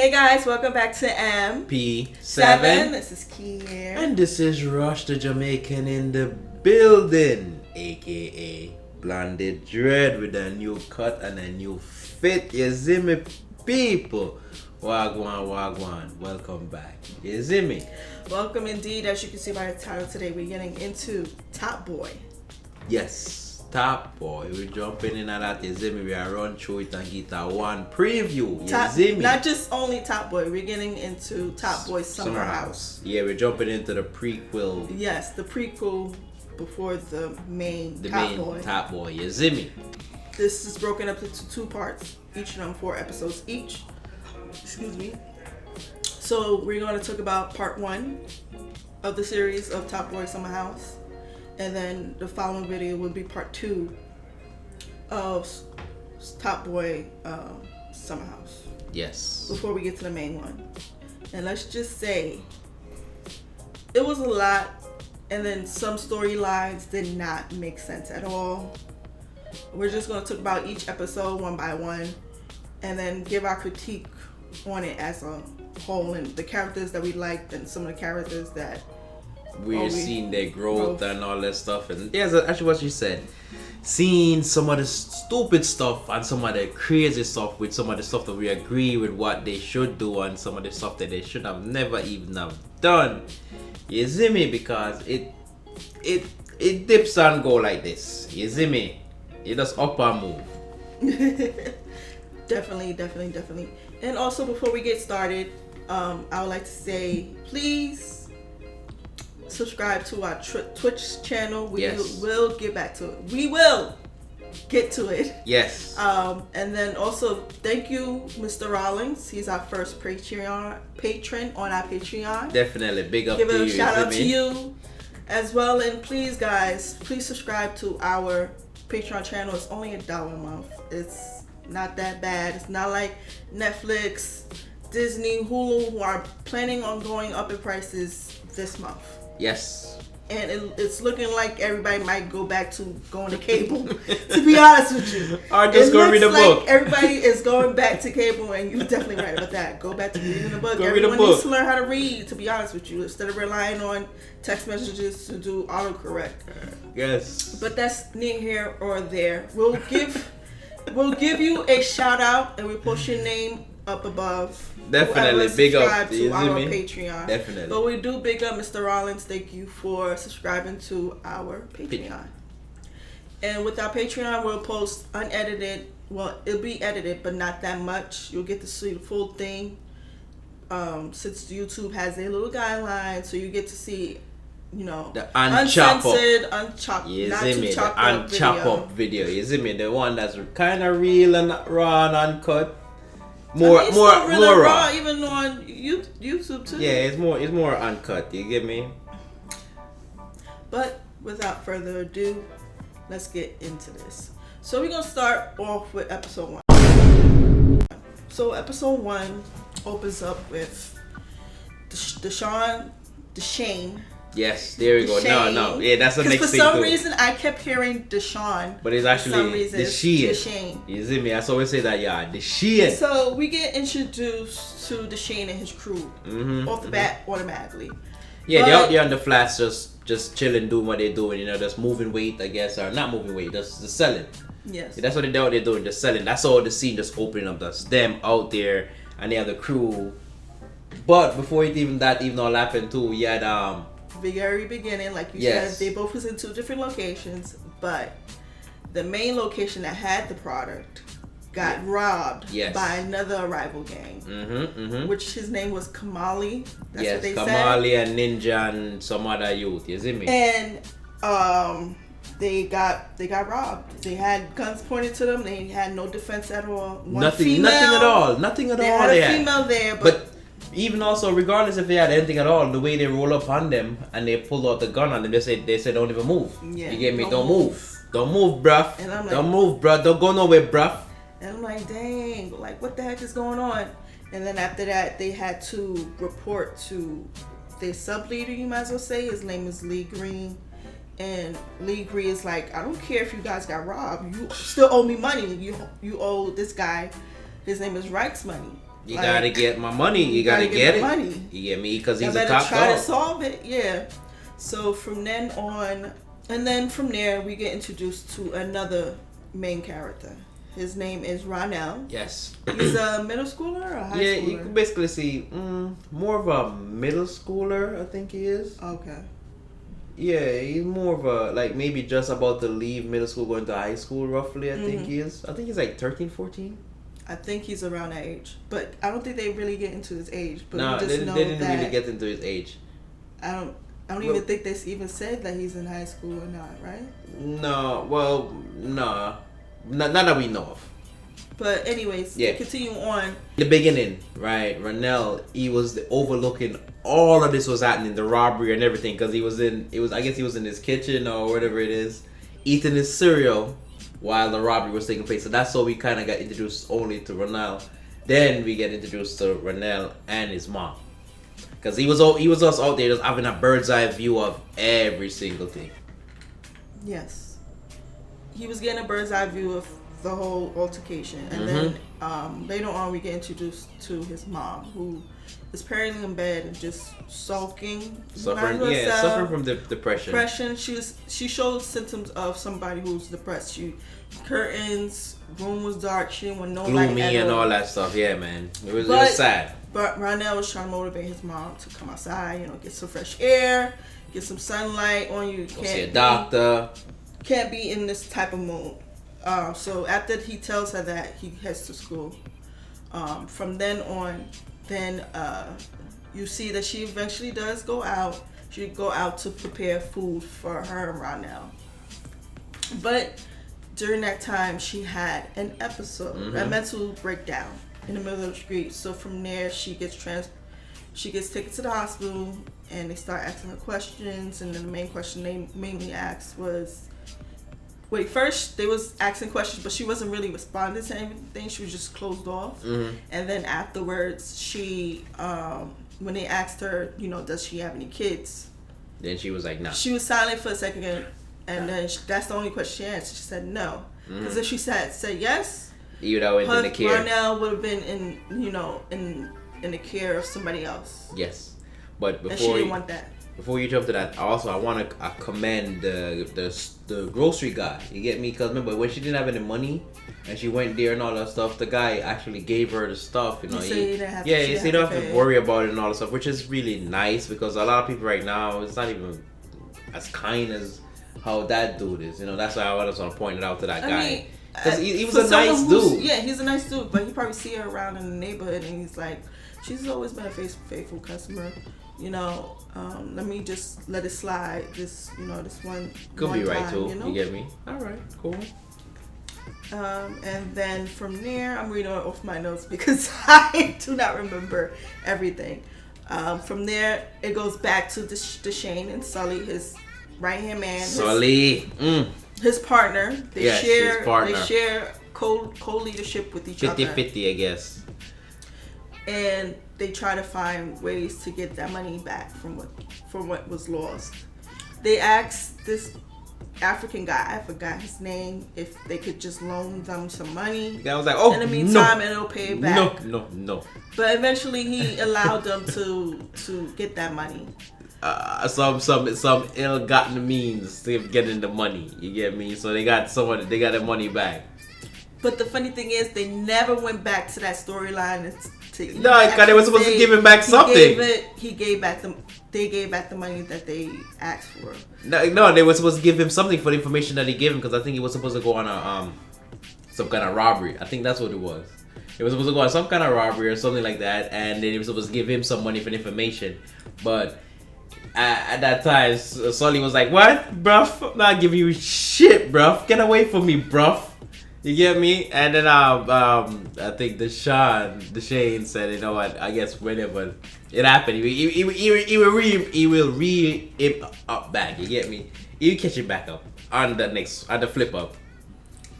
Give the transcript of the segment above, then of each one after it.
Hey guys, welcome back to MP7. This is Key here. And this is Rush the Jamaican in the building, aka Blonded Dread with a new cut and a new fit. You ZIMI people. Wagwan. Welcome back. You ZIMI. Welcome indeed. As you can see by the title today, we're getting into Top Boy. Yes. Top Boy, we're jumping in and out. You ZIMI, we are run through it and get a one preview. You ZIMI. Not just only Top Boy, we're getting into Top Boy Summerhouse. Yeah, we're jumping into the prequel. Yes, the prequel before the main Top Boy. You ZIMI. This is broken up into two parts, each of them 4 episodes each. Excuse me. So we're going to talk about part 1 of the series of Top Boy Summerhouse. And then the following video will be part 2 of Top Boy Summerhouse. Yes. Before we get to the main one. And let's just say, it was a lot, and then some storylines did not make sense at all. We're just going to talk about each episode one by one, and then give our critique on it as a whole, and the characters that we liked, and some of the characters that we're seeing their growth and all that stuff. And yeah, that's actually what you said. Seeing some of the stupid stuff and some of the crazy stuff with some of the stuff that we agree with what they should do and some of the stuff that they should have never even have done. You ZIMI, because it dips and go like this. You ZIMI. It just up and move. Definitely. And also, before we get started, I would like to say, please subscribe to our Twitch channel. We will get back to it. We will get to it. Yes. And then also, thank you, Mr. Rollins. He's our first patron on our Patreon. Definitely. Big up to you. Give a shout out to you as well. And please, guys, please subscribe to our Patreon channel. It's only $1 a month. It's not that bad. It's not like Netflix, Disney, Hulu, who are planning on going up in prices this month. Yes. And it's looking like everybody might go back to going to cable, to be honest with you. Or just go read a book. Everybody is going back to cable, and you're definitely right about that. Go back to reading the book. Everyone needs to learn how to read, to be honest with you, instead of relying on text messages to do autocorrect. Yes. But that's neither here or there. We'll give you a shout out, and we'll post your name up above. Definitely big up to our Patreon. Definitely. But we do big up Mr. Rollins. Thank you for subscribing to our Patreon. And with our Patreon, we'll post unedited. Well, it'll be edited, but not that much. You'll get to see the full thing. Since YouTube has a little guideline, so you get to see, the uncensored, unchopped, up video. You see me, the one that's kind of real and raw and uncut. More raw, even on YouTube too. Yeah, it's more uncut. You get me? But without further ado, let's get into this. So we're gonna start off with episode 1. So episode 1 opens up with Deshane. Yes, there we go. No. Yeah, that's the next thing. For some reason, I kept hearing Deshaun. But it's actually Deshane. You see me? I always say that, Deshane. So we get introduced to Deshane and his crew off the bat automatically. Yeah, they're out there on the flats just chilling, doing what they're doing. Just moving weight, I guess, or not moving weight, just selling. Yes. Yeah, that's what they're out there doing, just selling. That's all the scene just opening up. That's them out there, and they have the crew. But before even all happened too, you had very beginning, like you said, they both was in 2 different locations, but the main location that had the product got robbed by another arrival gang, which his name was Kamali. That's what they Kamali said. And Ninja and some other youth. You see me? And they got robbed. They had guns pointed to them. They had no defense at all. Nothing at all. They had a female there, but even also, regardless if they had anything at all, the way they roll up on them and they pull out the gun on them, they said don't even move. Yeah, you get me? Don't move. Don't move, bruh. And I'm like, don't move, bruh. Don't go nowhere, bruh. And I'm like, dang, like what the heck is going on? And then after that, they had to report to their sub leader. You might as well say his name is Lee Green. And Lee Green is like, I don't care if you guys got robbed. You still owe me money. You owe this guy, his name is Reich's money. You gotta get my money. You gotta get it. Money. You get me? Because he's a top dog. Try to solve it. Yeah. So from then on, and then from there, we get introduced to another main character. His name is Ronell. Yes. He's a middle schooler or a high schooler? Yeah, you can basically see more of a middle schooler, I think he is. Okay. Yeah, he's more of a, like, maybe just about to leave middle school, going to high school, roughly, I think he is. I think he's like 13, 14. I think he's around that age. But I don't think they really get into his age. But no, we just know they didn't really get into his age. I don't even think they even said that he's in high school or not, right? No, well, no. Not that we know of. But anyways, to continue on. In the beginning, right, Ronell, he was overlooking all of this was happening, the robbery and everything, because he was in his kitchen or whatever it is, eating his cereal while the robbery was taking place. So that's how we kind of got introduced only to Ronell. Then we get introduced to Ronell and his mom. Because he was just out there just having a bird's eye view of every single thing. Yes. He was getting a bird's eye view of the whole altercation. And then later on we get introduced to his mom, who is apparently in bed and just sulking. Suffering from depression. She showed symptoms of somebody who's depressed. Curtains, room was dark, she didn't want no light. Gloomy and all that stuff, yeah, man. It was sad. But Ronell was trying to motivate his mom to come outside, get some fresh air, get some sunlight on you. Go see a doctor. Can't be in this type of mood. So after he tells her that, he heads to school. From then on, you see that she eventually does go out. She go out to prepare food for her and Ronell. But during that time, she had an episode, a mental breakdown in the middle of the street. So from there, she gets taken to the hospital, and they start asking her questions. And then the main question they mainly asked was, first they was asking questions, but she wasn't really responding to anything. She was just closed off. And then afterwards, she, when they asked her, does she have any kids? Then she was like, no. She was silent for a second, and then that's the only question she answered. She said no. Because if she said yes, you know, in the care. Ronell would have been in the care of somebody else. Yes, but and she didn't want that. Before you jump to that, also I want to commend the grocery guy. You get me? Because remember when she didn't have any money and she went there and all that stuff, the guy actually gave her the stuff. You don't have to worry about it and all that stuff, which is really nice because a lot of people right now, it's not even as kind as how that dude is. That's why I just want to point it out to that guy. Because he was a nice dude. Yeah, he's a nice dude, but he probably see her around in the neighborhood and he's like, she's always been a faithful customer. Let me just let it slide. This one could be right too. You get me? All right, cool. And then from there, I'm reading off my notes because I do not remember everything. From there, it goes back to Shane and Sully, his right hand man. Sully. His partner. They share co-leadership with each other. 50-50, I guess. And they try to find ways to get that money back from what was lost. They asked this African guy, I forgot his name, if they could just loan them some money. The guy was like, "Oh, in the meantime, and it'll pay it back." No. But eventually, he allowed them to get that money. Some ill-gotten means to getting the money. You get me? So they got the money back. But the funny thing is, they never went back to that storyline. No, because they were supposed to give him back something. They gave back the money that they asked for. No, they were supposed to give him something for the information that he gave him because I think he was supposed to go on some kind of robbery. I think that's what it was. He was supposed to go on some kind of robbery or something like that, and they were supposed to give him some money for the information. But at that time, Sully was like, "What, bruv? I'm not giving you shit, bruv. Get away from me, bruv." You get me? And then I think the Shane said, "You know what? I guess whenever it happened, he will re it up back. You get me? You catch it back up on the flip up."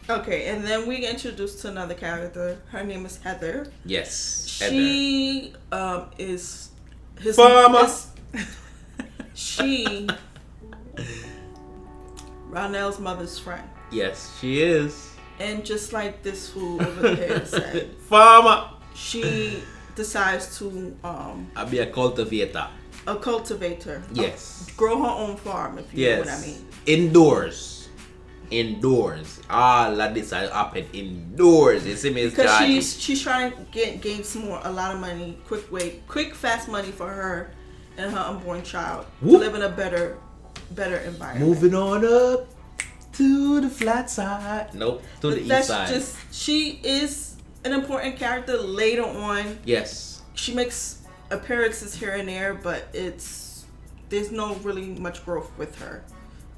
Okay, and then we get introduced to another character. Her name is Heather. Yes, she is his farmer. She Ronell's mother's friend. Yes, she is. And just like this fool over here said, farmer. she decides to I'll be a cultivator. a cultivator. Yes. Grow her own farm, if you know what I mean. Indoors. All of this happen indoors. You see me? Because she's trying to gain a lot of money, quick, fast money for her and her unborn child to live in a better environment. Moving on up to the flat side. Nope, to the east side. She is an important character later on. Yes. She makes appearances here and there, but there's no really much growth with her.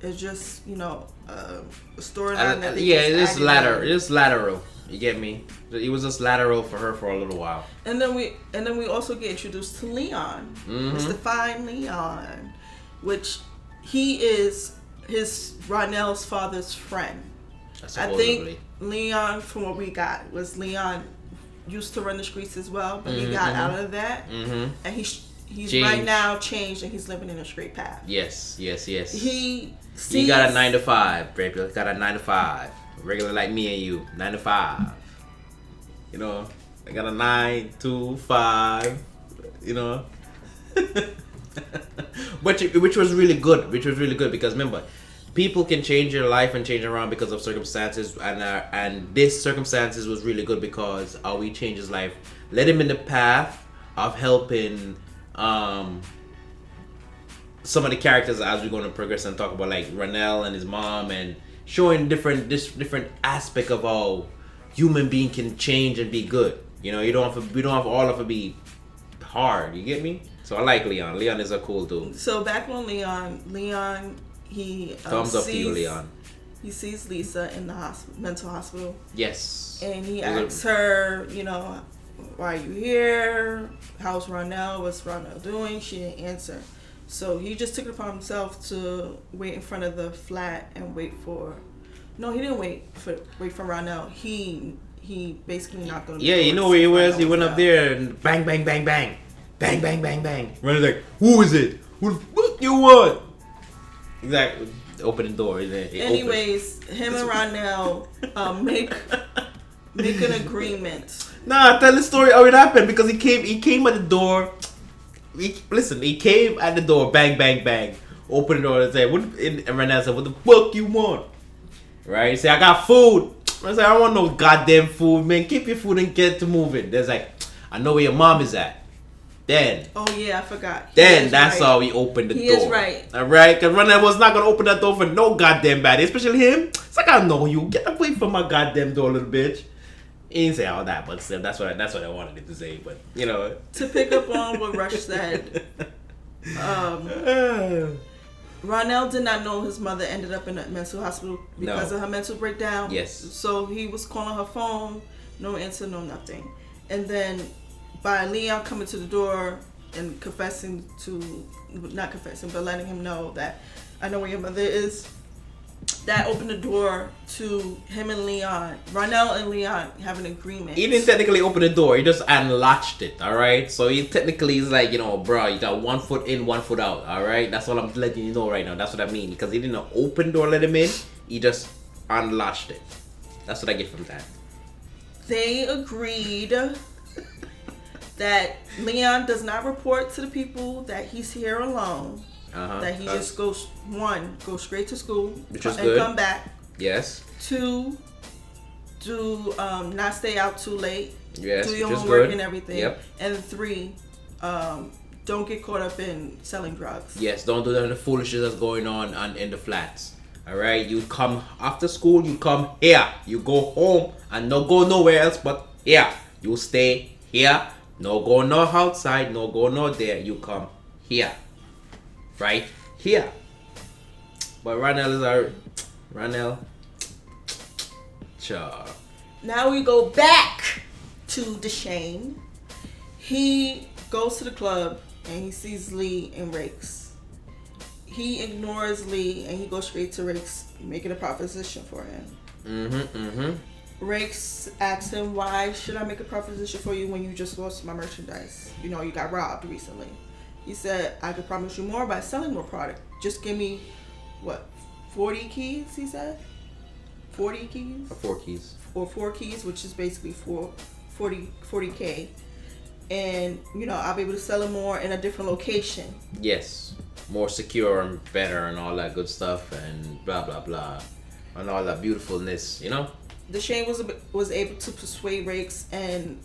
It's just, a storyline that it's lateral. You get me? It was just lateral for her for a little while. And then we also get introduced to Leon, Mr. Fine Leon, which he is Ronell's father's friend. I think Leon, from what we got, was Leon used to run the streets as well, but he got out of that, and he's right now changed, and he's living in a straight path. Yes. He got a 9 to 5, baby. Got a 9 to 5. Regular like me and you, 9 to 5. I got a 9 to 5. Which was really good. Because remember, people can change your life and change around because of circumstances, and this circumstances was really good because we changed his life, led him in the path of helping some of the characters as we're going to progress and talk about, like Ronell and his mom, and showing different aspect of how human being can change and be good. We don't have all of it be hard. You get me? So I like Leon. Leon is a cool dude. So back on Leon, he thumbs up to you, Leon. He sees Lisa in the mental hospital. Yes. And he asks her, why are you here? How's Ronell? What's Ronell doing? She didn't answer. So he just took it upon himself to wait in front of the flat and wait for. No, he didn't wait for Ronell. He basically knocked on the door. Yeah, you know where he was. He went up there and bang, bang, bang, bang, bang, bang, bang, bang. Ronell's like, "Who is it? Who the fuck you want?" Exactly. Open the door. Anyways, him and Ronell make an agreement. Nah, tell the story how it happened, because he came at the door. He came at the door, bang, bang, bang. Open the door and said, and Ronell said, "What the fuck you want?" Right? He said, "I got food." I said, "I don't want no goddamn food, man. Keep your food and get to moving." There's like, "I know where your mom is at." Then. Oh yeah, I forgot. Then that's how he opened the door. He is right. Alright? Because Ronell was not going to open that door for no goddamn body. Especially him. It's like, "I know you. Get away from my goddamn door, little bitch." He didn't say all that, but still, that's what I wanted him to say. But, To pick up on what Rush said, Ronell did not know his mother ended up in a mental hospital because of her mental breakdown. Yes. So he was calling her phone, no answer, no nothing. And then by Leon coming to the door and letting him know that I know where your mother is, that opened the door to him and Leon, Ronell and Leon have an agreement. He didn't technically open the door, he just unlatched it, alright? So he technically is like, bro, you got 1 foot in, 1 foot out, alright? That's what I'm letting you know right now. That's what I mean. Because he didn't open the door, let him in, he just unlatched it. That's what I get from that. They agreed that Leon does not report to the people that he's here alone. That he just goes straight to school, which is and good. Come back. Yes. 2, do not stay out too late. Yes, do your which is homework good. And everything. Yep. And 3, don't get caught up in selling drugs. Yes, don't do that in the foolishness that's going on in the flats. Alright, you come after school, you come here. You go home and no go nowhere else but here. You stay here. No go no outside, no go no there. You come here. Right here. But Ronell. Sure. Now we go back to Deshane. He goes to the club and he sees Lee and Rakes. He ignores Lee and he goes straight to Rakes, making a proposition for him. Rakes asks him, "Why should I make a proposition for you when you just lost my merchandise? You got robbed recently." He said, "I could promise you more by selling more product. Just give me, 40 keys," he said? 40 keys? Or 4 keys. Or 4 keys, which is basically 40K, and I'll be able to sell it more in a different location. Yes, more secure and better and all that good stuff and blah blah blah and all that beautifulness. Deshane was able to persuade Rakes in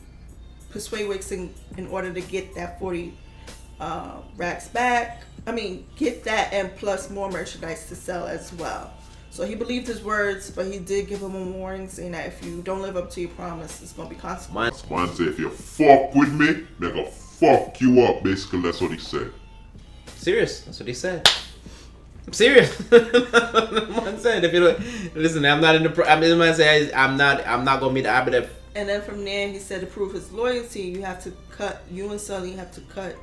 order to get that 40 racks back. I mean, get that and plus more merchandise to sell as well. So he believed his words, but he did give him a warning saying that if you don't live up to your promise, it's going to be consequences. Man said, if you fuck with me, they're going to fuck you up. Basically, that's what he said. Serious. That's what he said. I'm serious. Man said, if you listen, I'm not in the. Man said, I'm not going to be the arbiter. And then from there, he said to prove his loyalty, you have to cut. You and Sully have to cut.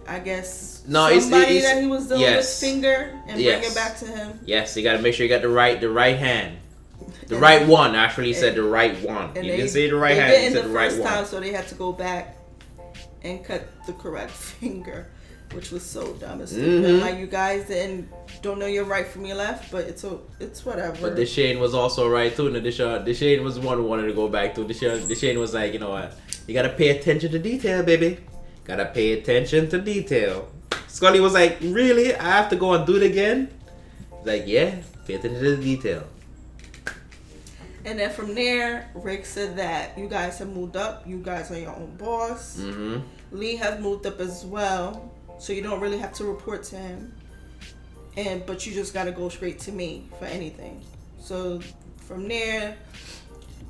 I guess somebody that he was dealing with finger and bring it back to him. Yes, you got to make sure you got the right hand, the right one. Actually, he said the right one. He didn't say the right hand. He said the right one. Time, so they had to go back and cut the correct finger, which was so dumb and stupid. Mm-hmm. Like, you guys don't know your right from your left, but it's whatever. But Deshane was also right too. And Deshane was the one who wanted to go back to. Deshane was like, you know what? You gotta pay attention to detail, baby. Gotta pay attention to detail. Scully was like, really? I have to go and do it again? Like, yeah, pay attention to the detail. And then from there, Rick said that you guys have moved up. You guys are your own boss. Mm-hmm. Lee has moved up as well, so you don't really have to report to him. But you just gotta go straight to me for anything. So from there,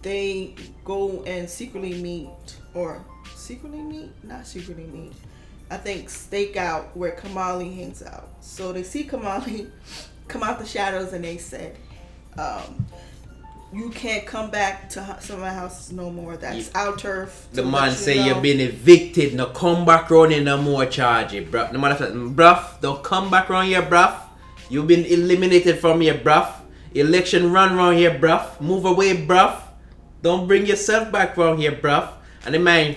they go and secretly meet. I think stake out where Kamali hangs out. So they see Kamali come out the shadows and they said, you can't come back to Summerhouse no more. That's our turf. The man say you've been evicted. No come back around here no more charge it, bruh. No matter bruv, don't come back around here, bruv. You've been eliminated from here, bruv. Election run around here, bruv. Move away, bruv. Don't bring yourself back around here, bruv. And the man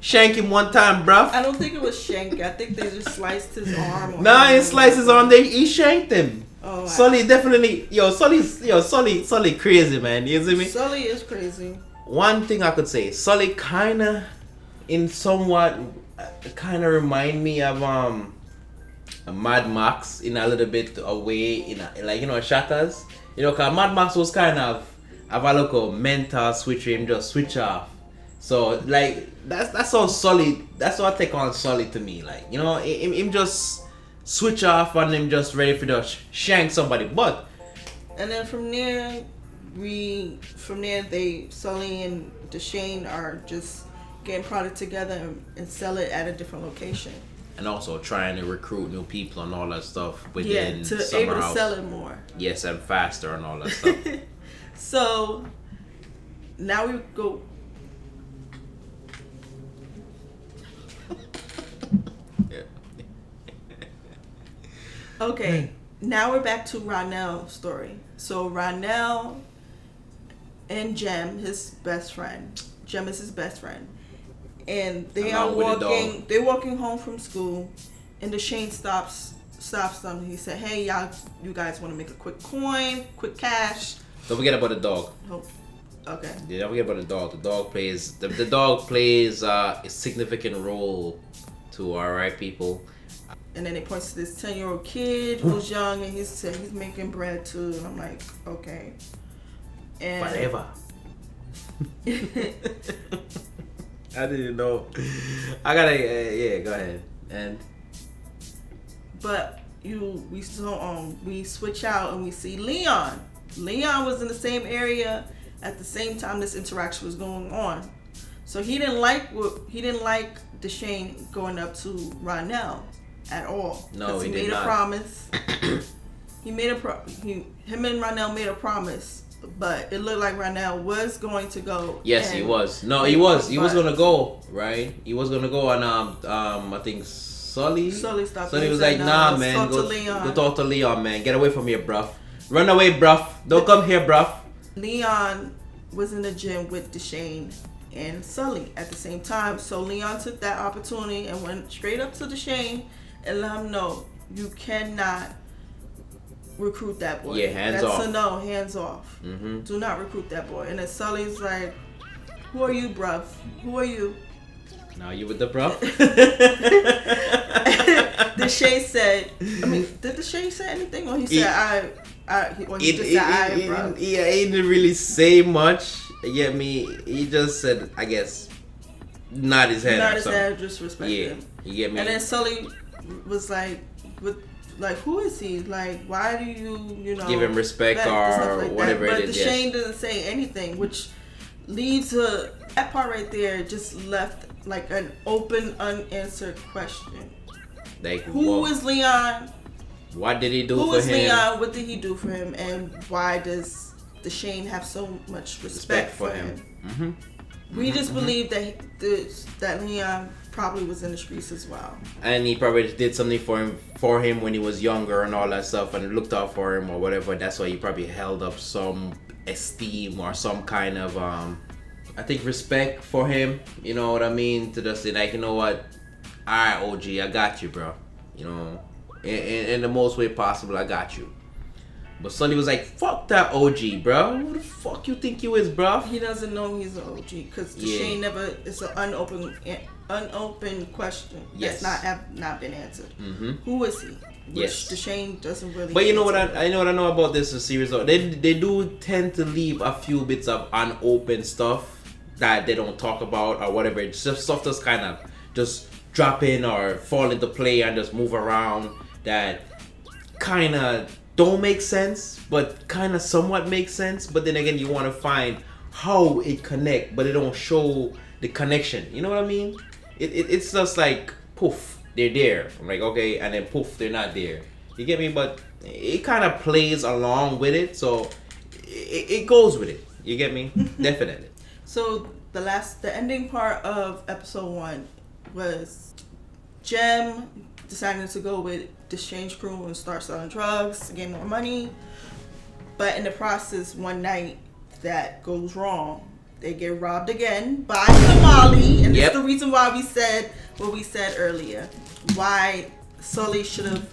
shank him one time, bruv. I don't think it was shank. I think they just sliced his arm. Nah, he sliced his arm. He shanked him. Oh, Sully definitely. Sully crazy, man. You see me? Sully is crazy. One thing I could say, Sully kinda, kinda remind me of a Mad Max in a little bit away Shatters. Cause Mad Max was kind of have a local mental switch where him just switch off. So like that's all Sully. That's what I take on Sully to me. Like him just switch off and him just ready for the shank somebody. But and then from there, Sully and Deshane are just getting product together and sell it at a different location. And also trying to recruit new people and all that stuff within to Summerhouse. able to sell it more. Yes, and faster and all that stuff. So now we go. Okay, now we're back to Ronell's story. So Ronell and Jem, his best friend. Jem is his best friend. And they are walking. They're walking home from school, and Deshane stops them. He said, "Hey, you guys want to make a quick coin, quick cash? Don't forget about the dog." Oh, okay. Yeah, don't forget about the dog. The dog plays a significant role to our right people. And then it points to this 10-year-old kid who's young, and he said he's making bread too. And I'm like, okay. And whatever. I didn't know. I gotta go ahead. And but we switch out and we see Leon. Leon was in the same area at the same time this interaction was going on. So he didn't like Deshane going up to Ronell at all. No, he made not. A promise. Him and Ronell made a promise. But it looked like Ronell was going to go. Yes, he was. No, he was. He was gonna go, right? He was gonna go, and I think Sully stopped. Sully was like, "Nah, man, go talk to Leon, man. Get away from here, bruv. Run away, bruv. Don't come here, bruv." Leon was in the gym with Deshane and Sully at the same time, so Leon took that opportunity and went straight up to Deshane and let him know you cannot recruit that boy. Yeah, hands off. That's a no, hands off. Mm-hmm. Do not recruit that boy. And then Sully's like, Who are you, bruv? Who are you? Now you with the bruv? Deshae said, did Deshae say anything? Or he said, he didn't really say much. You get me? He just said, I guess, nod his head. Nod his head, just respect him. You get me? And then Sully was like, who is he? Like, why do you give him respect or whatever it is? But it is. Shane doesn't say anything, which leaves that part right there just left like an open, unanswered question. Like, who is Leon? What did he do for him? Who is Leon? What did he do for him? And why does Shane have so much respect for him? Mm-hmm. We just believe that Leon probably was in the streets as well, and he probably did something for him when he was younger and all that stuff, and looked out for him or whatever. That's why he probably held up some esteem or some kind of I think respect for him. You know what I mean? To just say like, you know what, alright, OG, I got you, bro. You know, in the most way possible, I got you. But Sully was like, fuck that OG, bro. Who the fuck you think you is, bro? He doesn't know he's an OG because Shane never. It's an unopened question that's not been answered. Mm-hmm. Who is he? Which Shane doesn't really. But you know what I know about this series though. They do tend to leave a few bits of unopened stuff that they don't talk about or whatever. It's just stuff that's kind of just drop in or fall into play and just move around that kind of don't make sense, but kind of somewhat makes sense. But then again, you want to find how it connect, but it don't show the connection. You know what I mean? It's just like poof, they're there. I'm like, okay, and then poof, they're not there. You get me? But it kind of plays along with it, so it goes with it. You get me? Definitely. So the ending part of episode 1 was Jem deciding to go with the Change Crew and start selling drugs to get more money. But in the process, one night that goes wrong. They get robbed again by Somali. And that's the reason why we said what we said earlier. Why Sully should have,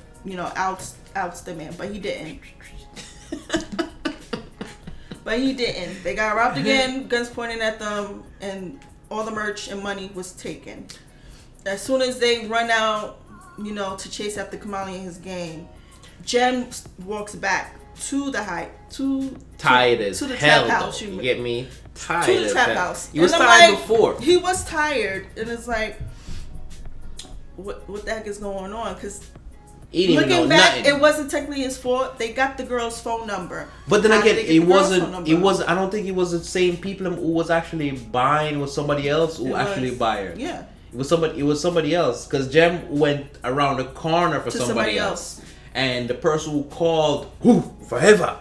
outs the man. But he didn't. They got robbed again, guns pointing at them, and all the merch and money was taken. As soon as they run out, to chase after Kamali and his gang, Jem walks back to the tired as to the hell. Trap house. You get me? Tired to the trap house. He was tired before. He was tired, and it's like, what the heck is going on? Because looking back, it wasn't technically his fault. They got the girl's phone number. But then again, it wasn't. I don't think it was the same people who was actually buying. Was somebody else who actually buy her? Yeah. It was somebody else, because Jem went around the corner for somebody else, and the person who called forever,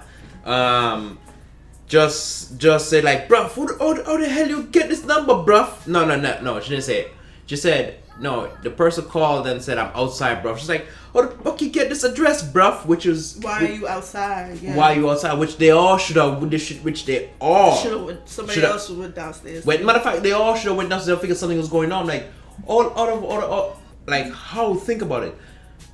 just said like, bruh, how the hell you get this number, bruh? No, she didn't say it. She said no. The person called and said, I'm outside, bruh. She's like, how the fuck you get this address, bruh? Which is why are you outside? Yeah. Why are you outside? Which they all should have. Which they all should have. Somebody else went downstairs. Wait, matter of fact, they all should have went downstairs and figured something was going on. Like all like how? Think about it.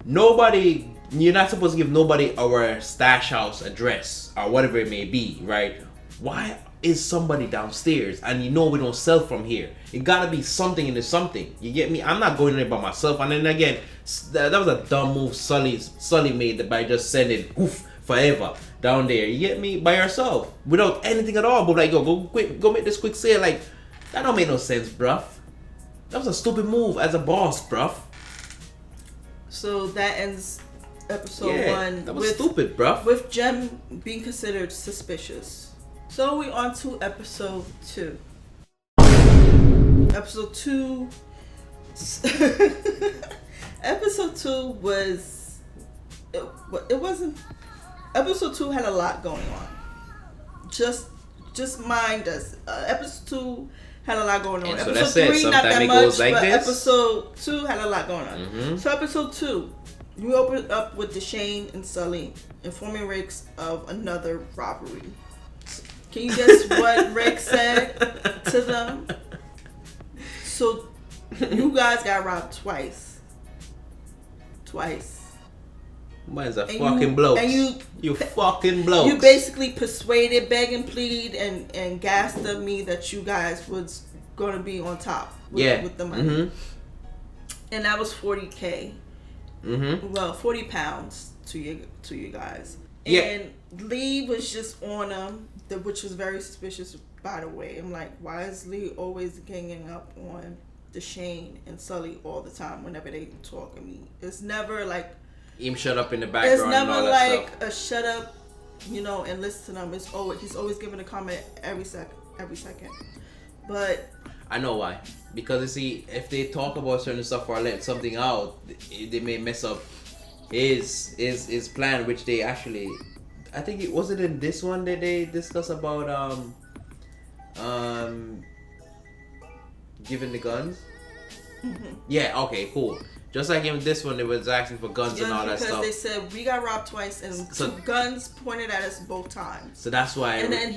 Nobody. You're not supposed to give nobody our stash house address or whatever it may be, right? Why is somebody downstairs and we don't sell from here? It gotta be something into something. You get me? I'm not going there by myself. And then again, that was a dumb move Sully made by just sending forever down there. You get me? By yourself without anything at all. But like, go make this quick sale. Like, that don't make no sense, bruv. That was a stupid move as a boss, bruv. So that ends episode 1. That was stupid, bruv. With Jem being considered suspicious. So we on to episode 2. Episode 2. Episode 2 was. It wasn't. Episode 2 had a lot going on. Just mind us. Episode 2 had a lot going on. And so episode 3 not that much, like but this. episode 2 had a lot going on. Mm-hmm. So episode 2, we open up with Deshae and Sully informing Riggs of another robbery. Can you guess what Riggs said to them? So you guys got robbed twice. Mine's a fucking bloke. And you fucking bloke. You basically persuaded, beg and plead, and gassed up me that you guys was gonna be on top with the money. Mm-hmm. And that was $40K. Mm-hmm. Well, 40 pounds to you guys. Yeah. And Lee was just on them, which was very suspicious, by the way. I'm like, why is Lee always ganging up on Deshane and Sully all the time whenever they talk to me? It's never like him shut up in the background. It's never and all like that a shut up, and listen to them. It's always he's always giving a comment every second. But I know why. Because you see, if they talk about certain stuff or let something out, they may mess up his plan, which they actually, I think it was it in this one that they discuss about giving the guns. Mm-hmm. Yeah. Okay. Cool. Just like in this one, they was asking for guns and all that stuff. Because they said we got robbed twice and two guns pointed at us both times. So that's why. And then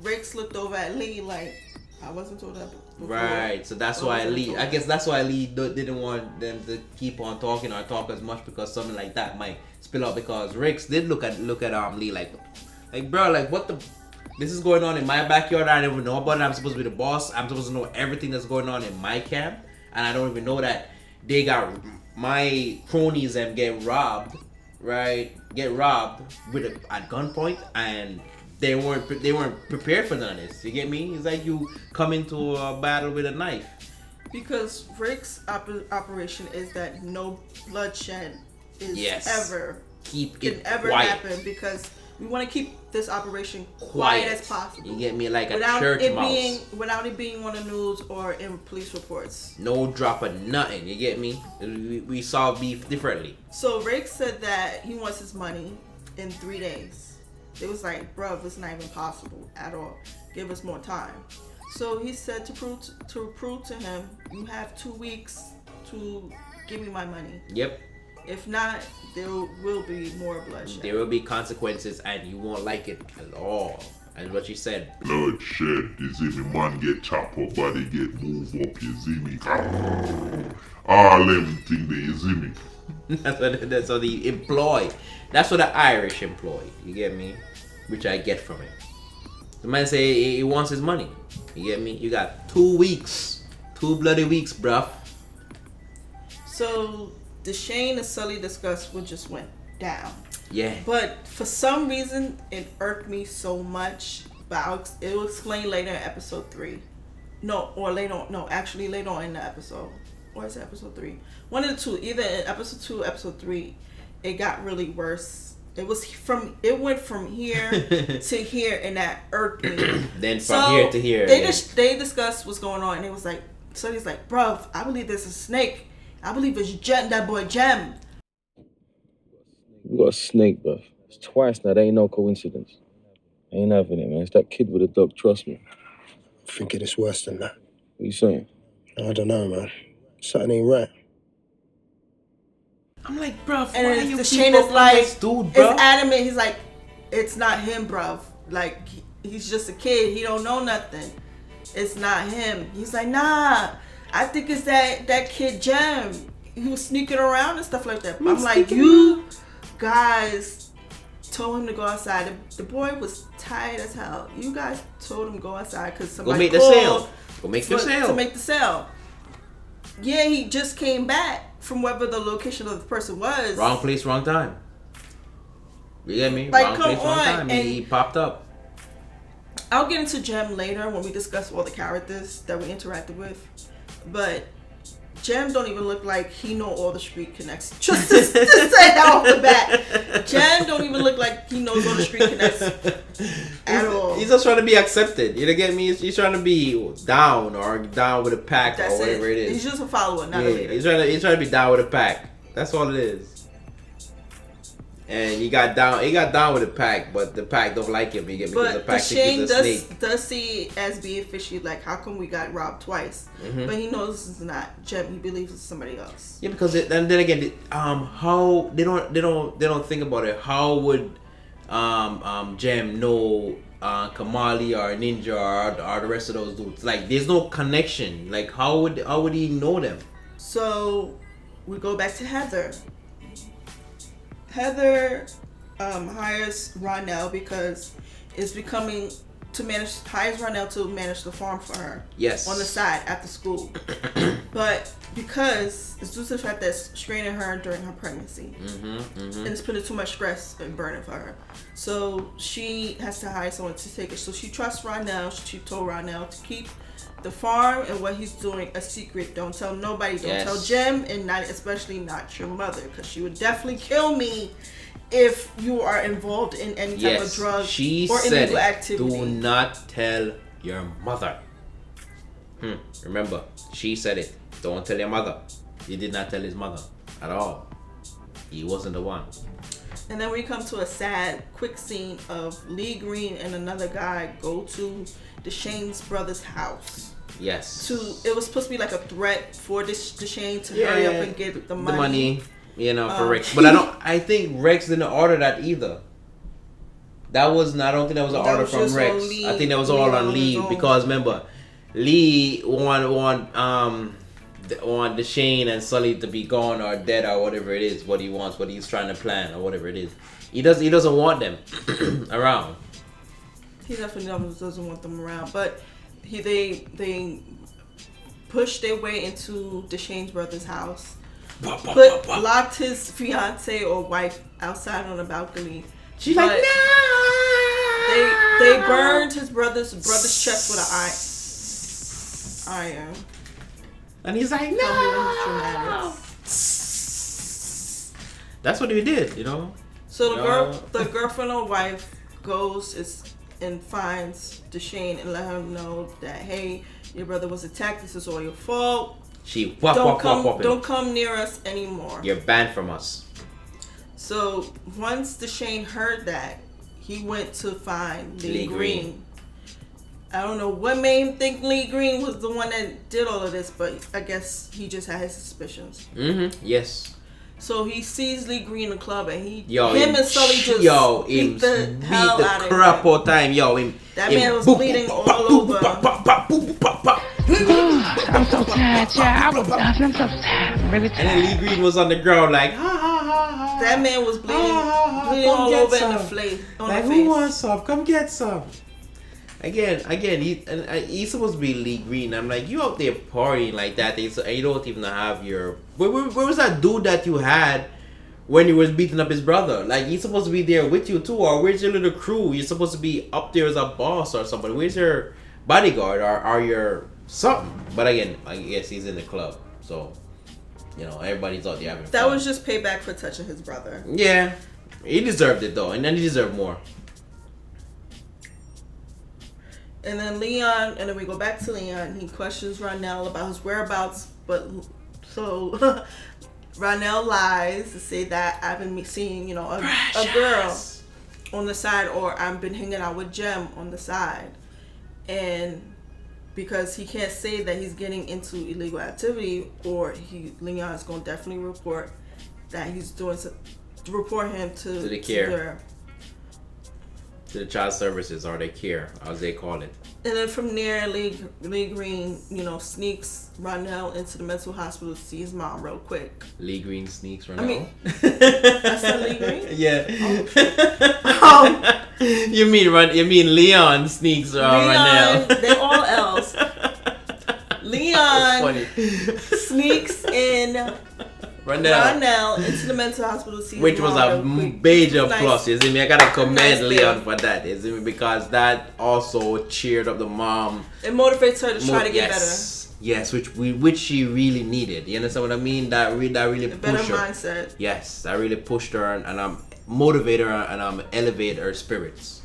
Riggs looked over at Lee like, I wasn't told that before. Right. So that's why Lee. I guess that's why Lee didn't want them to keep on talking or talk as much, because something like that might spill out. Because Riggs did look at Lee like bro, like what the. This is going on in my backyard. I don't even know about it. I'm supposed to be the boss. I'm supposed to know everything that's going on in my camp, and I don't even know that they got my cronies and get robbed, right? Get robbed at gunpoint, and they weren't prepared for none of this. You get me? It's like you come into a battle with a knife. Because Rick's operation is that no bloodshed is ever quiet. happen, because we want to keep this operation quiet as possible. You get me? Like a church mouse. Without it being on the news or in police reports. No drop of nothing. You get me? We solve beef differently. So Rick said that he wants his money in 3 days. It was like, bruv, it's not even possible at all. Give us more time. So he said to prove to him, you have 2 weeks to give me my money. Yep. If not, there will be more bloodshed. There will be consequences, and you won't like it at all. And what you said. Bloodshed. You see me man get chopped up, body get moved up. You see me. All them things there, you see me. That's what they employ. That's what the Irish employ. You get me? Which I get from it. The man say he wants his money. You get me? You got 2 weeks. 2 bloody weeks, bruv. So Deshane and Sully discussed what just went down. Yeah. But for some reason, it irked me so much. But it will explain later in episode 3. Actually later on in the episode. Or is it episode 3? One of the two. Either in episode 2 or episode 3, it got really worse. It went from here to here, and that irked me. Then from here to here. They discussed what's going on, and it was like, Sully's like, bruv, I believe there's a snake. I believe it's Jem, that boy Jem. We got a snake, bruv. It's twice now. That ain't no coincidence. I ain't having it, man. It's that kid with a dog. Trust me. I think it's worse than that. What you saying? I don't know, man. Something ain't right. I'm like, bruv, and why you Shane is like, dude, bruv? It's adamant. He's like, it's not him, bruv. Like, he's just a kid. He don't know nothing. It's not him. He's like, nah. I think it's that kid Jem. He was sneaking around and stuff like that. I'm like, you guys told him to go outside. The boy was tired as hell. You guys told him to go outside because somebody called. Go make the sale. To make the sale. Yeah, he just came back from wherever the location of the person was. Wrong place, wrong time. You get me? Like, wrong place, wrong time. He popped up. I'll get into Jem later when we discuss all the characters that we interacted with. But Jem don't even look like he know all the street connects. Just to say that off the bat. Jem don't even look like he knows all the street connects at all. He's just trying to be accepted. You know, get me? He's trying to be down with a pack. That's or whatever it is. He's just a follower, not a leader. He's trying to be down with a pack. That's all it is. And he got down with the pack, but the pack don't like him. You get me? Because the pack thinks he's a snake. Does see it as being fishy. Like, how come we got robbed twice? Mm-hmm. But he knows this is not Jem. He believes it's somebody else. Yeah, because then again, how they don't think about it. How would Jem know Kamali or Ninja or the rest of those dudes? Like, there's no connection. Like, how would he know them? So we go back to Heather. Heather hires Ronell because it's becoming hires Ronell to manage the farm for her. Yes. On the side after school. But because it's due to the fact that it's straining her during her pregnancy. And it's putting too much stress and burden for her. So she has to hire someone to take it. So she trusts Ronell. She told Ronell to keep the farm and what he's doing a secret. Don't tell nobody. Don't tell Jim, and not especially not your mother, because she would definitely kill me if you are involved in any type of drug or illegal activity. Do not tell your mother. Remember, she said it. Don't tell your mother. He did not tell his mother at all. He wasn't the one. And then we come to a sad, quick scene of Lee Green and another guy go to Deshane's brother's house. Yes. It was supposed to be like a threat for Deshane to hurry up and get the money. For Rex. But I think Rex didn't order that either. I don't think that was an order from Rex. I think that was all on Lee, because remember, Lee want Deshane and Sully to be gone or dead or whatever it is, what he wants, what he's trying to plan or whatever it is. He doesn't want them around. He definitely doesn't want them around, but they pushed their way into Deshane's brother's house. Locked his fiance or wife outside on the balcony. She's like, no. They burned his brother's chest with an iron. And he's like, no. That's what he did, So the girlfriend or wife goes and finds Deshane and let him know that, hey, your brother was attacked. This is all your fault. Don't come near us anymore. You're banned from us. So once Deshane heard that, he went to find Lee Green. I don't know what made him think Lee Green was the one that did all of this, but I guess he just had his suspicions. Yes. So he sees Lee Green in the club, and him and Sully just beat the hell out of crap him. all time. That man was bleeding all over. I'm so tired, child. I'm so tired. I'm really tired. And then Lee Green was on the ground like, ha ha ha ha. That man was bleeding all over in the face. Like, who wants some? Come get some. Again, he's supposed to be Lee Green. I'm like, you out there partying like that, and you don't even have your. Where was that dude that you had when you was beating up his brother? Like, he's supposed to be there with you too, or where's your little crew? You're supposed to be up there as a boss or somebody. Where's your bodyguard or your something? But again, I guess he's in the club, so everybody's out there having fun. That was just payback for touching his brother. Yeah, he deserved it though, and then he deserved more. And then we go back to Leon. He questions Ronell about his whereabouts, but so Ronell lies to say that I've been seeing, a girl on the side, or I've been hanging out with Jem on the side. And because he can't say that he's getting into illegal activity, or Leon is going to definitely report that he's doing report him to the care. To the child services, or they care, as they call it. And then from there, Lee Green, sneaks Ronell into the mental hospital to see his mom real quick. Lee Green sneaks Ronell? I mean, I said Lee Green? Yeah. You mean Leon sneaks Ronell? They're all L's. Leon sneaks in Ronell into the mental hospital, which was a major plus. You see me? I gotta commend Leon for that. You see me? Because that also cheered up the mom. It motivates her to try to get better. Yes, which she really needed. You understand what I mean? That really pushed better her. Mindset. Yes, that really pushed her and motivated her and elevated her spirits.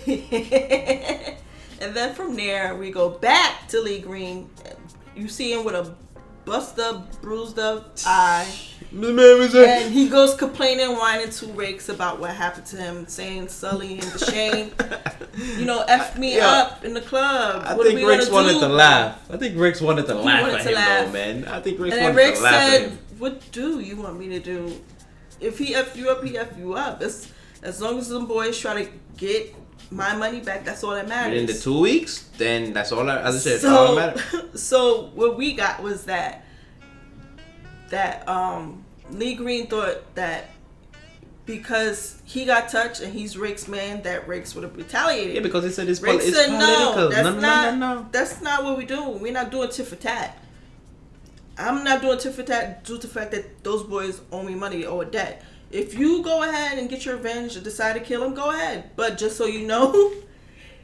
And then from there, we go back to Lee Green. You see him with a bust up, bruised up eye. And he goes complaining, whining to Rakes about what happened to him, saying Sully and Deshane, effed me up in the club. I think Rex wanted to laugh. I think Rex wanted to laugh at him, though, man. I think Rex wanted to laugh at him. What do you want me to do? If he effed you up, he effed you up. As long as them boys try to get my money back, that's all that matters. Within the 2 weeks, then that's all that, as I said, all that matters. So what we got was that Lee Green thought that because he got touched and he's Rick's man, that Rick's would have retaliated. Yeah, because he said it's Rick said political. no, that's not what we do. We're not doing tit for tat. I'm not doing tit for tat due to the fact that those boys owe me money or a debt. If you go ahead and get your revenge and decide to kill him, go ahead. But just so you know,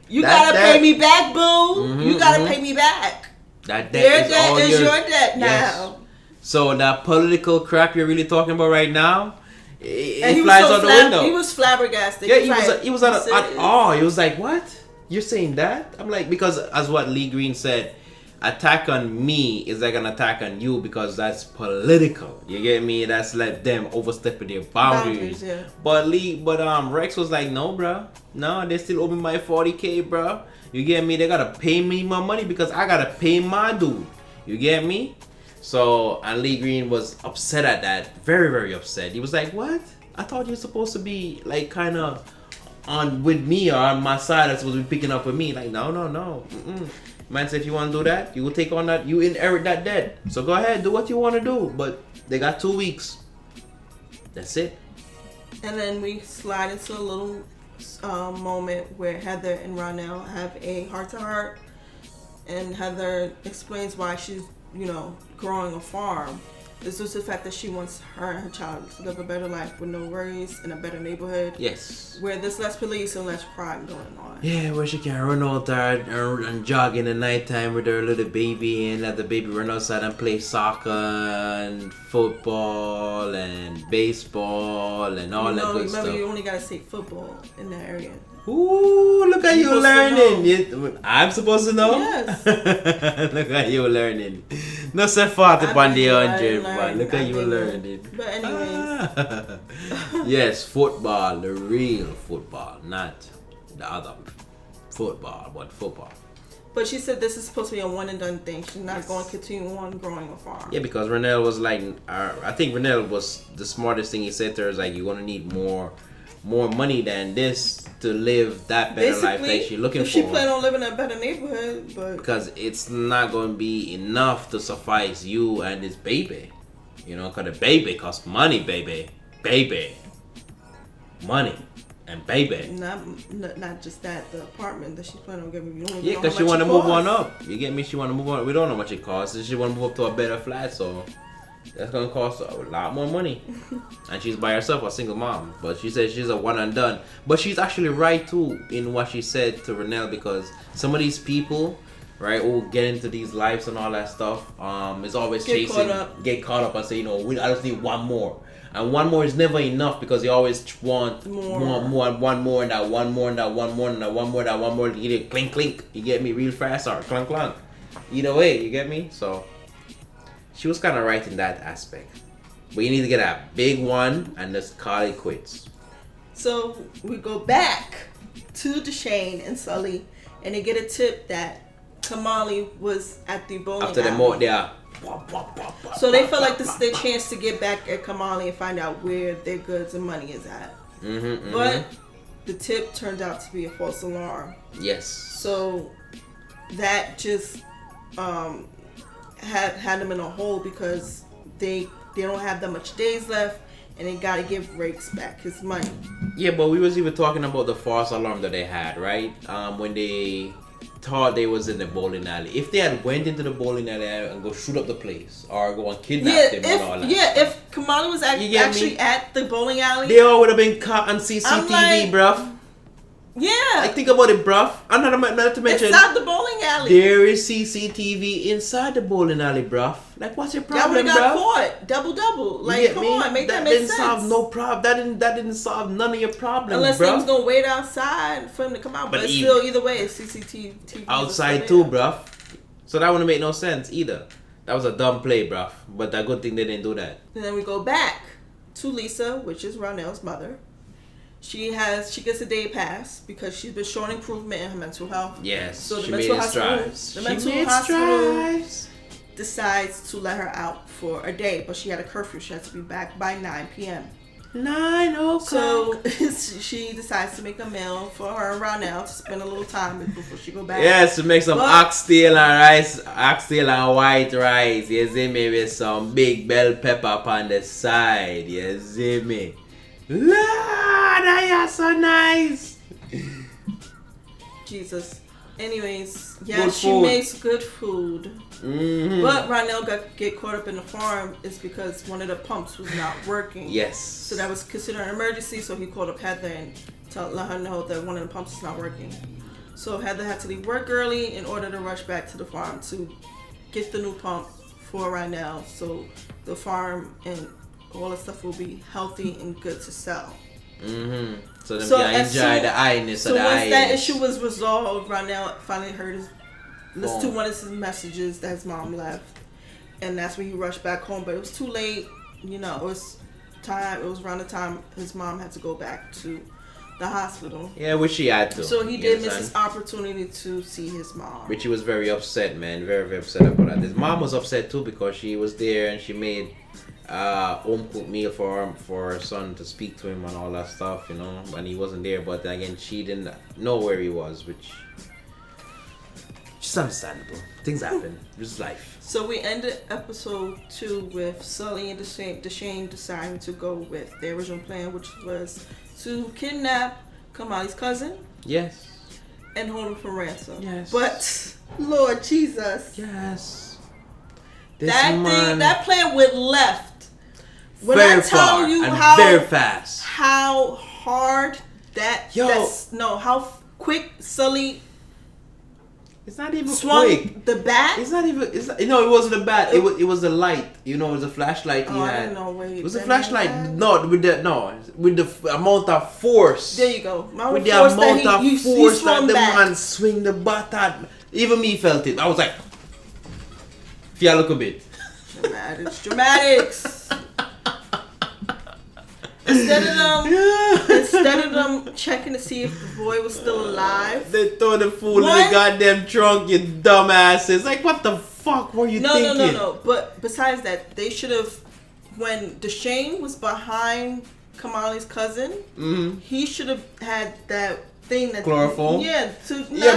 you gotta pay me back, boo. You gotta pay me back. That debt is your debt now. Yes. So that political crap you're really talking about right now, it flies out the window. He was flabbergasted. Yeah, he was at awe. He was like, "What? You're saying that?" I'm like, because as what Lee Green said, attack on me is like an attack on you because that's political. You get me? That's like them overstepping their boundaries. Yeah. But Rex was like, "No, bro. No, they still owe me my 40K, bro. You get me? They gotta pay me my money because I gotta pay my dude. You get me?" So, and Lee Green was upset at that. Very, very upset. He was like, "What? I thought you were supposed to be like kind of on with me or on my side. That's supposed to be picking up with me." Like, no. Man said, if you want to do that, you will take on that. You inherit that debt. So go ahead, do what you want to do. But they got 2 weeks. That's it. And then we slide into a little moment where Heather and Ronell have a heart-to-heart. And Heather explains why she's, growing a farm. It's just the fact that she wants her and her child to live a better life with no worries in a better neighborhood. Yes. Where there's less police and less crime going on. Yeah, where she can run out there and jog in the nighttime with her little baby and let the baby run outside and play soccer and football and baseball and all that good stuff. Remember, you only gotta say football in that area. Ooh, look at you learning. I'm supposed to know? Yes. Look at you learning. No set forth upon the 100, but look at you learning. But anyways. Yes, football, the real football, not the other football, but football. But she said this is supposed to be a one and done thing. She's not going to continue on growing a farm. Yeah, because Ronell was like, I think Ronell was the smartest thing he said to her is like, you're going to need more money than this to live that better life that she's looking for. She plan on living in a better neighborhood, but because it's not going to be enough to suffice you and this baby, because the baby costs money, baby, money, and baby. Not just that, the apartment that she's planning on giving you. Yeah, because she want to move on up. You get me? She want to move on. We don't know how much it costs. She want to move up to a better flat, so that's gonna cost a lot more money. And she's by herself, a single mom. But she said she's a one and done. But she's actually right too in what she said to Ronell, because some of these people, right, who get into these lives and all that stuff, is always get caught up and say, I just need one more. And one more is never enough because you always want one more, and that one more, and that one more, and that one more, that one more. You get it, clink, clink. You get me? Real fast or clunk, clunk. Either way, you get me? So she was kind of right in that aspect. But you need to get a big one and just call it quits. So we go back to Deshane and Sully, and they get a tip that Kamali was at the bowling after the alley. Yeah. So they felt like this is their chance to get back at Kamali and find out where their goods and money is at. But the tip turned out to be a false alarm. Yes. So that just had them in a hole because they don't have that much days left, and they got to give Rakes back his money. Yeah, but we was even talking about the false alarm that they had, right? When they thought they was in the bowling alley. If they had went into the bowling alley and go shoot up the place or go and kidnap them and all that. Yeah, if Kamali was actually at the bowling alley, they all would have been caught on CCTV, bruv. Yeah. Like, think about it, bruv. I'm not to mention. Inside the bowling alley. There is CCTV inside the bowling alley, bruv. Like, what's your problem, bruv? Y'all got caught. Double. Like, come on, make that make sense. That didn't solve no problem. That didn't solve none of your problems, unless bruv. they was gonna wait outside for him to come out. But still, either way, it's CCTV. Outside too, bruv. So that wouldn't make no sense either. That was a dumb play, bruv. But a good thing they didn't do that. And then we go back to Lisa, which is Ronell's mother. She gets a day pass because she's been showing improvement in her mental health. Yes, so the she mental made strides. The mental hospital decides to let her out for a day, but she had a curfew. She had to be back by 9 p.m. 9 o'clock. So she decides to make a meal for her and Ronell to spend a little time with before she go back. Yes, to make some oxtail and white rice. You see me, with some big bell pepper on the side. You see me. Lord, that is so nice. Jesus. Anyways, yeah, Good she food. makes good food. Mm-hmm. But Ronell get caught up in the farm is because one of the pumps was not working. Yes. So that was considered an emergency. So he called up Heather and let her know that one of the pumps is not working. So Heather had to leave work early in order to rush back to the farm to get the new pump for Ronell. So the farm and all the stuff will be healthy and good to sell. Mm-hmm. So them can enjoy the highness of the once that highness. issue was resolved, Ronell finally heard listened to one of his messages that his mom left, and that's when he rushed back home. But it was too late. You know, it was time. It was around the time his mom had to go back to the hospital. Yeah, which she had to. So he did miss his opportunity to see his mom. Richie was very upset, man. Very, very upset about that. His mom was upset too because she was there and she made home cooked meal for her son to speak to him and all that stuff, you know. And he wasn't there, but again, she didn't know where he was, which is understandable. Things happen. This is life. So we ended episode 2 with Sully and Deshane deciding to go with their original plan, which was to kidnap Kamali's cousin. Yes. And hold him for ransom. Yes. But Lord Jesus. Yes. That plan went left. When very I tell far you and how very fast, how hard how quick Sully. It's not even swung quick. The bat. It's not even. No, it wasn't a bat. It was the light. You know, it was a flashlight he had. I didn't know. Wait, it was a flashlight. No, with the amount of force. There you go. With the amount of force that the man swing the bat at. Even me felt it. I was like, feel look a bit. Dramatics. Instead of them checking to see if the boy was still alive, they throw the fool in the goddamn trunk, you dumbasses. Like, what the fuck were you thinking? No. But besides that, they should have, when Deshane was behind Kamali's cousin, he should have had that thing that chloroform. Yeah,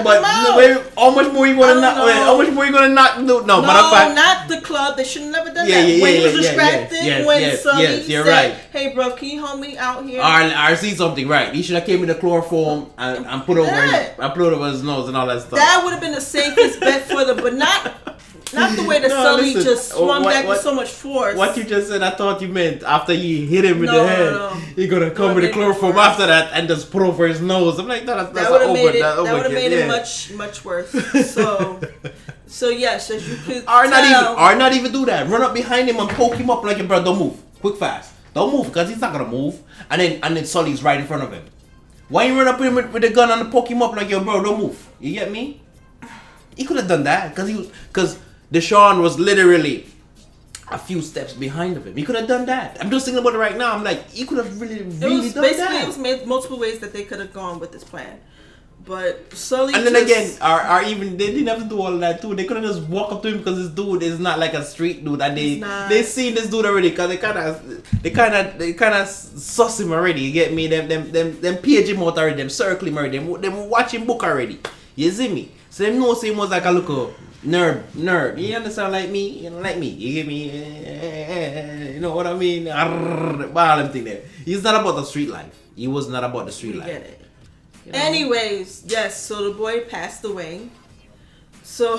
but how much more you gonna knock? How much more you gonna knock? No, matter of fact, not the club. They should have never done that. When he was distracted, when Sully you're said, right. "Hey, bro, can you help me out here?" I see something right. He should have came with the chloroform and put over his nose and all that stuff. That would have been the safest bet for them, but not the way that Sully just swung back with so much force. What you just said, I thought you meant after he hit him with the head, he gonna come with the chloroform after that and just put over his nose. I'm like, that's that would have made it much worse. So yes, as you could not even do that. Run up behind him and poke him up like, bro, don't move, quick, fast, don't move, because he's not gonna move. And then Sully's right in front of him. Why you run up with the gun and poke him up like, yo, bro, don't move? You get me? He could have done that because Deshaun was literally a few steps behind of him. He could have done that. I'm just thinking about it right now. I'm like, he could have really done that. It was made multiple ways that they could have gone with this plan. But Sully and then again, they didn't have to do all of that too. They could have just walk up to him because this dude is not like a street dude, and they seen this dude already because they kind of suss him already. You get me? Them page him out already. Them circle him already. Them watch him book already. You see me? So them know him was like a little nerd. You understand? Like me, You get me? You know what I mean? All them thing there. He's not about the street life. He was not about the street life. Get it. You know? Anyways, yes. So the boy passed away. So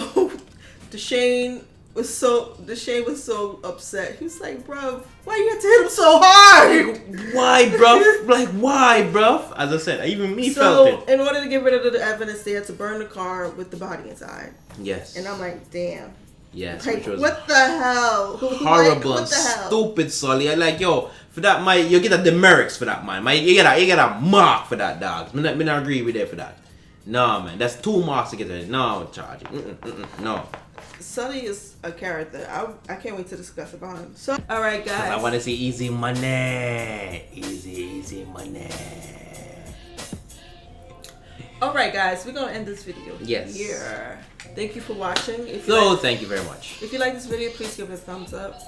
Deshane was so upset. He was like, "Bro, why you have to hit him so hard? Why, bruv? Like, why, bruv?" As I said, even me felt it. So, in order to get rid of the evidence, they had to burn the car with the body inside. Yes. And I'm like, damn. Yes. Like, which was what the hell? horrible, like, stupid, Sully. I like, yo, for that, you get a demerits for that, man. You get a mark for that, dog. Me not agree with it for that. No, man, that's 2 marks to get it. No, charge it. No. Sully is a character. I can't wait to discuss about him. So, all right, guys. I want to see easy money. Easy money. All right, guys. We're going to end this video. Yes. Here. Thank you for watching. Thank you very much. If you like this video, please give it a thumbs up.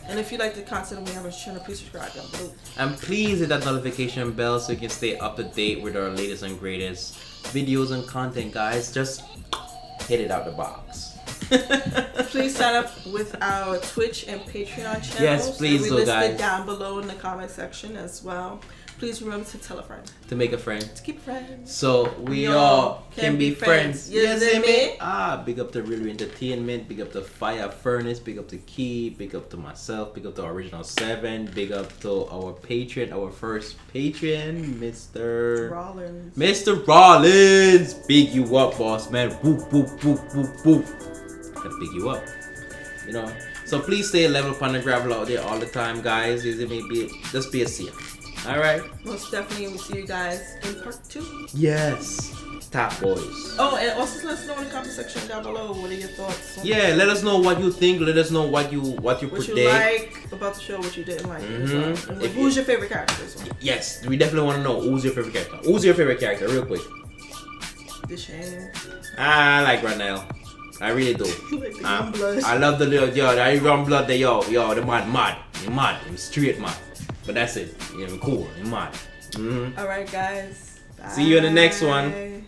And if you like the content we have on the channel, please subscribe down below. And please hit that notification bell so you can stay up to date with our latest and greatest videos and content, guys. Just hit it out the box. Please sign up with our Twitch and Patreon channels. Yes, please do, guys. Listed down below in the comment section as well. Please remember to tell a friend. To make a friend. To keep friends. So we all can be friends. Yes, ZIMI. Big up to Real Entertainment. Big up to Fire Furnace. Big up to Key. Big up to myself. Big up to Original 7. Big up to our patron, our first patron, Mr. Rollins. Mr. Rollins. Big you up, boss man. Whoop, whoop, whoop, whoop, whoop. Gotta big you up. You know. So please stay level upon the gravel out there all the time, guys. Just be a seer. Alright? Most definitely, we'll see you guys in part 2. Yes. Top boys. Oh, and also let us know in the comment section down below. What are your thoughts? Yeah, let us know what you think. Let us know what you predict. What you like about the show, what you didn't like. And who's your favorite character this one? Yes, we definitely want to know who's your favorite character. Who's your favorite character, real quick? The Shane. I like Ranel. I really do. Like the young blood. I love the little that young blood. Yo, the mad. I'm straight mad. But that's it. Yeah, I'm cool. I'm mad. All right, guys. Bye. See you in the next one.